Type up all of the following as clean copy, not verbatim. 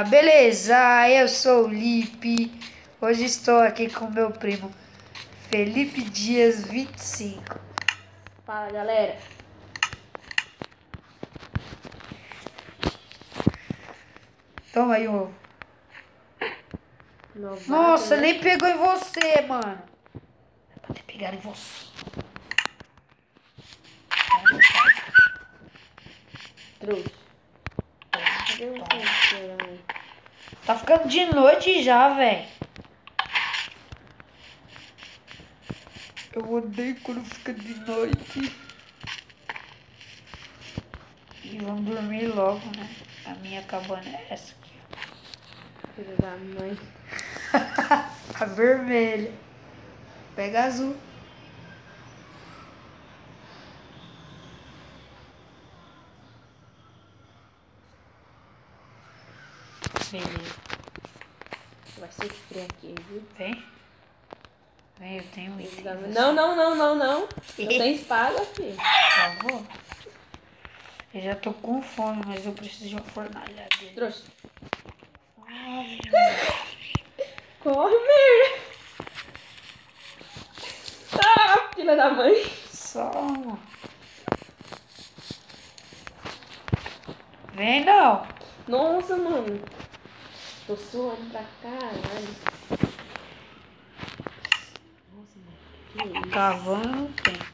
Beleza, eu sou o Lipe. Hoje estou aqui com meu primo Felipe Dias 25. Fala, galera. Toma aí o ovo. Novato, Nossa, né? nem pegou em você, mano. É pra ter pegado em você. Trouxe. Cadê o seu? Tá ficando de noite já, velho. Eu odeio quando fica de noite. E vamos dormir logo, né? A minha cabana é essa aqui. Filho da mãe. A vermelha. Pega a azul. Beleza. Vai sofrer aqui, viu? Vem. Vem, eu tenho item. Não. Eu tenho espada, filho. Por favor. Eu já tô com fome, mas eu preciso de uma fornalhadeira. Trouxe. Ai, Corre, merda. Ah, filha da mãe. só. Vem não. Nossa, mano. Tô suando pra caralho. Nossa, mano. Que isso? Carvão eu não tenho.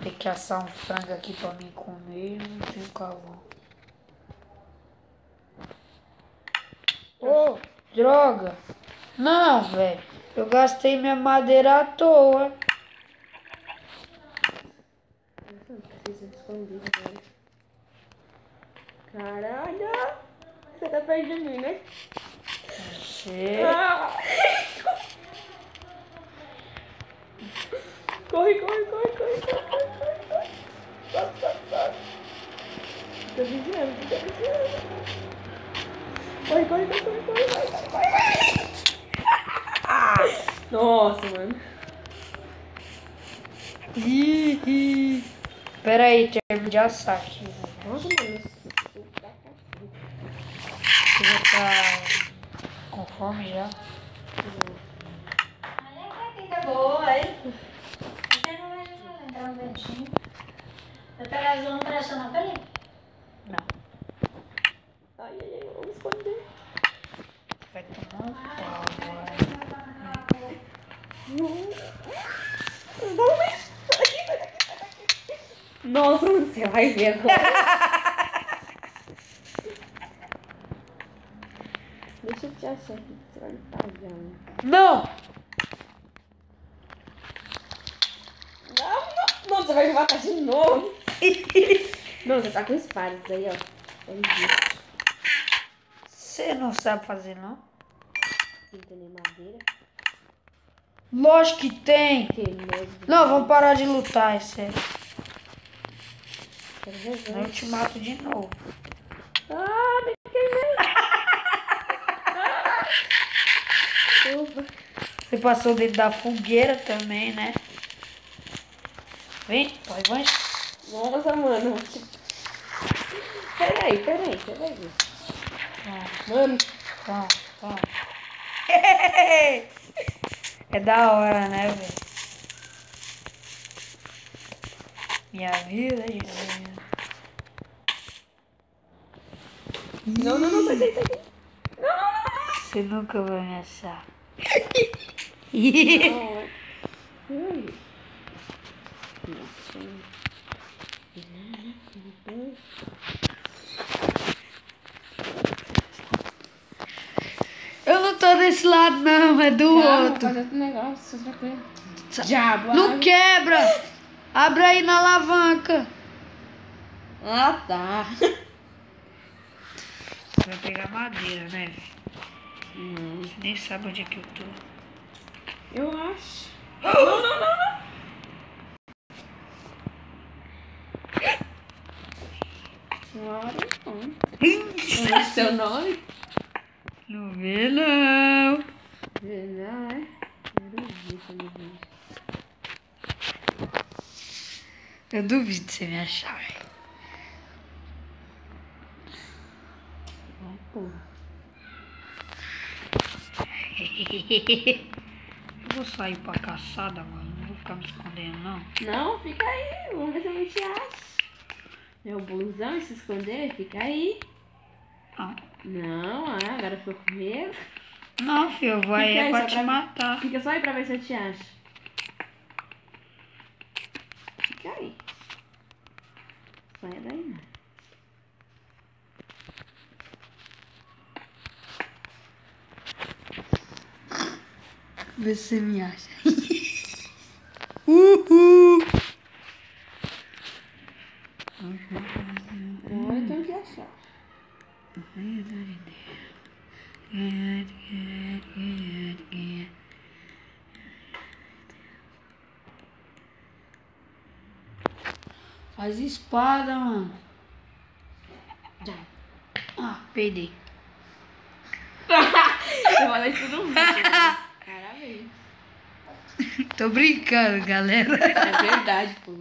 Tem que assar um frango aqui pra mim comer. Eu não tenho carvão. Ô, droga. Não, velho. Eu gastei minha madeira à toa. Nossa, não precisa esconder agora. Caralho. Você tá perto de mim, né? Você... Ah. Corre. Sobe. Tô vigiando. Corre. Vai. Nossa, mano. Ih. Pera aí, termino de assar aqui. Nossa, mano. Você já tá com fome já? Olha que tá boa, hein? Até não vai entrar um ventinho. Vai pegar as lâmpadas pressão na pele? Não. Ai, vamos esconder. Vai tomar um pau agora. Nossa, você vai ver agora. Deixa eu te achar aqui, você vai me pagar. Não! Não, você vai me matar de novo. Não, você tá com espadas aí, ó. É isso. Você não sabe fazer, não? Não tem nem madeira. Lógico que tem! Que nojo. Não, vamos parar de lutar, é sério. Quero ver. Senão eu te mato de novo. Ah, me queimei. Ufa. Você passou dentro da fogueira também, né? Vem, vai. Nossa, mano. Peraí, você vai ver. Mano. Toma. É da hora, né, velho? Minha vida, gente. Não, sai daí. Você nunca vai me achar. Não. Eu não tô desse lado, não, é do outro. Fazer outro negócio, tranquilo. Diabo. Não quebra! Abre aí na alavanca. Ah, tá. Você vai pegar madeira, né, velho? Você nem sabe onde é que eu tô. Eu acho. Não. Senhora, não. Não é seu nome? Não vê, não. Não, é? Eu duvido de você me achar, velho. Vai, porra. Eu vou sair pra caçada, mano. Não vou ficar me escondendo, não. Não, fica aí. Vamos ver se a gente acha. Meu blusão e se esconder, fica aí. Não, Não, agora ficou com medo. não, filho, eu vou aí Fica aí, pra só te pra- matar. Fica só aí pra ver se eu te acho. Fica aí. Saia daí, não. Vê se você me acha. Uhul! Agora eu tenho que achar. Faz espada, mano. Já. Ah, peidei. Eu falei tudo muito. Parabéns. Tô brincando, galera. É verdade, pô.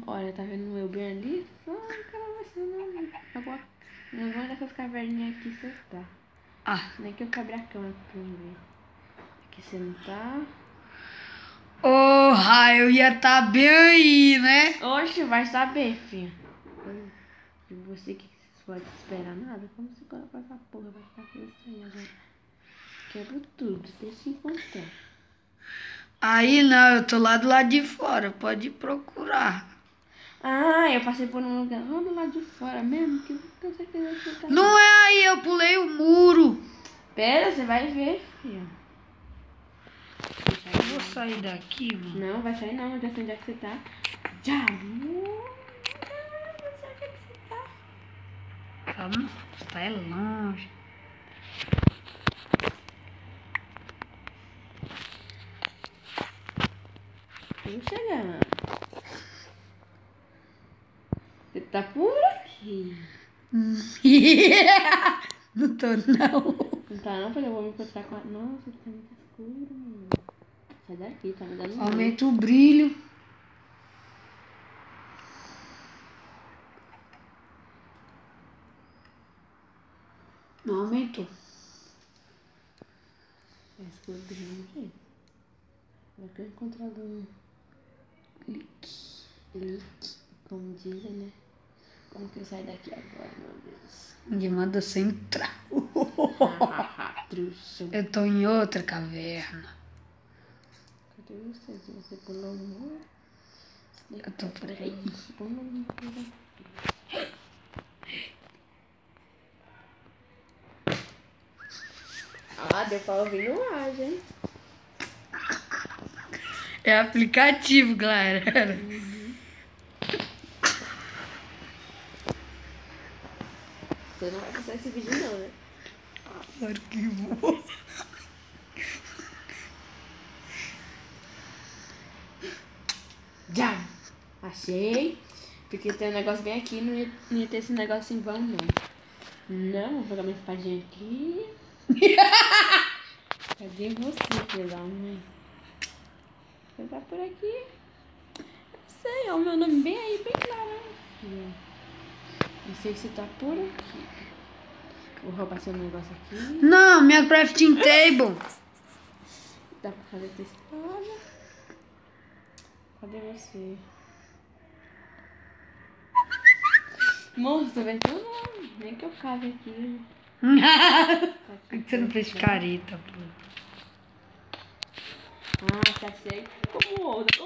Olha, tá vendo o meu bem ali? Só o cara vai ser alguma dessas caverninhas aqui você tá. Ah, Nem que eu quebre a cama pra eu ver. Aqui você não tá. porra, eu ia tá bem aí, né? Oxe, vai saber, filho. E você que pode esperar nada? Como você coloca essa porra? Vai ficar com isso aí agora. Quebro tudo, deixa se encontrar. Aí não, eu tô lá do lado de fora, pode procurar. Ah, eu passei por um lugar lá do lado de fora mesmo, que com certeza que você tá. Não é aí, eu pulei o muro. Pera, você vai ver, filho. Eu vou sair daqui, mano. Não, vai sair não, eu já sei onde é que você tá. Já. Não sei onde é que você tá. Tá, não? Tá é longe. Tô chegando. Você tá por aqui. Não tô, não. Não tá não, porque eu vou me encontrar com a... Nossa, tá muito escuro, mano. Sai daqui, tá me dando medo. Aumenta o brilho. Não aumentou. É escuro do mesmo jeito. Vai que eu encontrar um link, como dizem, né? Como que eu saio daqui agora, meu Deus? Ninguém manda você entrar. Trouxa. Eu tô em outra caverna. Cadê você? Você pulou no muro? Eu tô por aí. Vamos por aqui. Ah, deu pra ouvir no ar, gente. É aplicativo, galera. Você não vai passar esse vídeo não, né? Arquivo. Já! Achei. Porque tem um negócio bem aqui, não ia ter esse negócio em vão, não. Não, vou pegar minha espadinha aqui. Cadê você, pela mãe? Você tá por aqui? Não sei, é o meu nome bem aí, bem claro. Não sei se tá por aqui. Vou roubar seu negócio aqui. Não, minha crafting table. Dá pra fazer tua espada. Cadê você? Moço, tô vendo teu nome. Nem que eu cave aqui. Por que você não fez careta, pô? Ah, tá cheio. Como outra.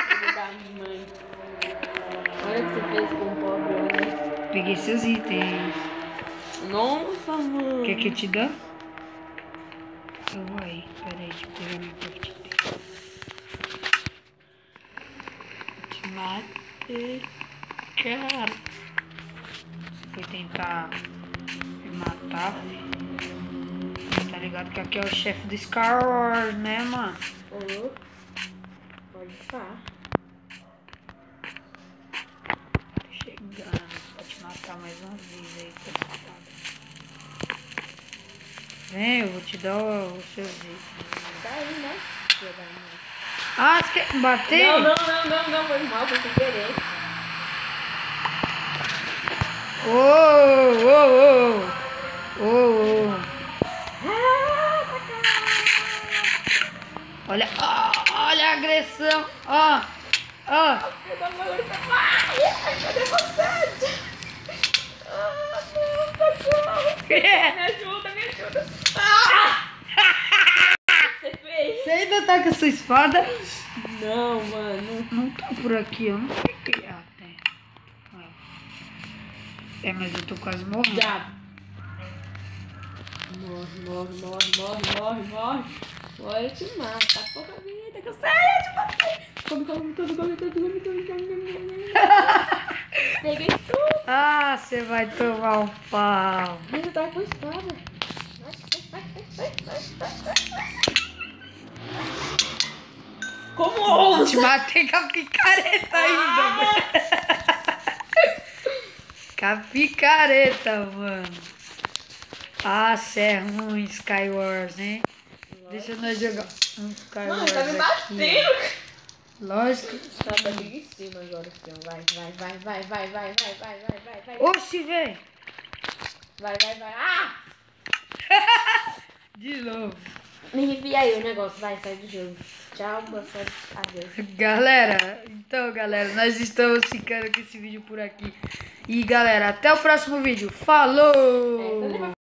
Filho da mãe. Olha o que você fez com o pobre homem. Peguei seus itens. Nossa, mano. Quer que eu te dê? Eu vou aí. Pera aí, deixa eu pegar minha crafting table. Eu te matei, cara. Você foi tentar me matar, filho. Tá ligado que aqui é o chefe do Star Wars, né, mano? Oh, pode estar. Chegando. Pra te matar mais uma vez aí, pessoal. Vem, eu vou te dar os seus itens. Tá aí, né? Filho da mãe. Ah, você quer bater? Não, foi mal, foi sem querer. Oh, oh, oh. Oh, oh. Olha, olha a agressão. Ó, ó. Me ajuda, me ajuda. Você fez? Você ainda tá com a sua espada? Não, mano. Não tá por aqui, eu não peguei. Ah, tem. É, mas eu tô quase morrendo. Já. Morre, morre, morre, morre, morre, morre. Agora eu te mato. Tá pouca vida que eu sei. Eu te matei. Come, come, come, come, come, come, come, come, come. Peguei tudo. Ah, você vai tomar um pau. Mas eu tava com espada. Como ousa? Te matei com a picareta ainda, velho. Com a picareta, mano. Ah, cê é ruim, Skywars, hein? Deixa nós jogar um Skywars. Mano, tá me aqui. batendo. Lógico. Tá, tá aqui em cima agora, filho. Vai, vai, vai, vai, vai, vai, vai, vai, vai, vai, vai. Oxi, velho. Vai, vai, vai. Ah! De novo. Me envia aí o negócio. Vai, sai do jogo. Tchau, boa sorte. Adeus. Galera, então, galera, nós estamos ficando com esse vídeo por aqui. E, galera, até o próximo vídeo. Falou!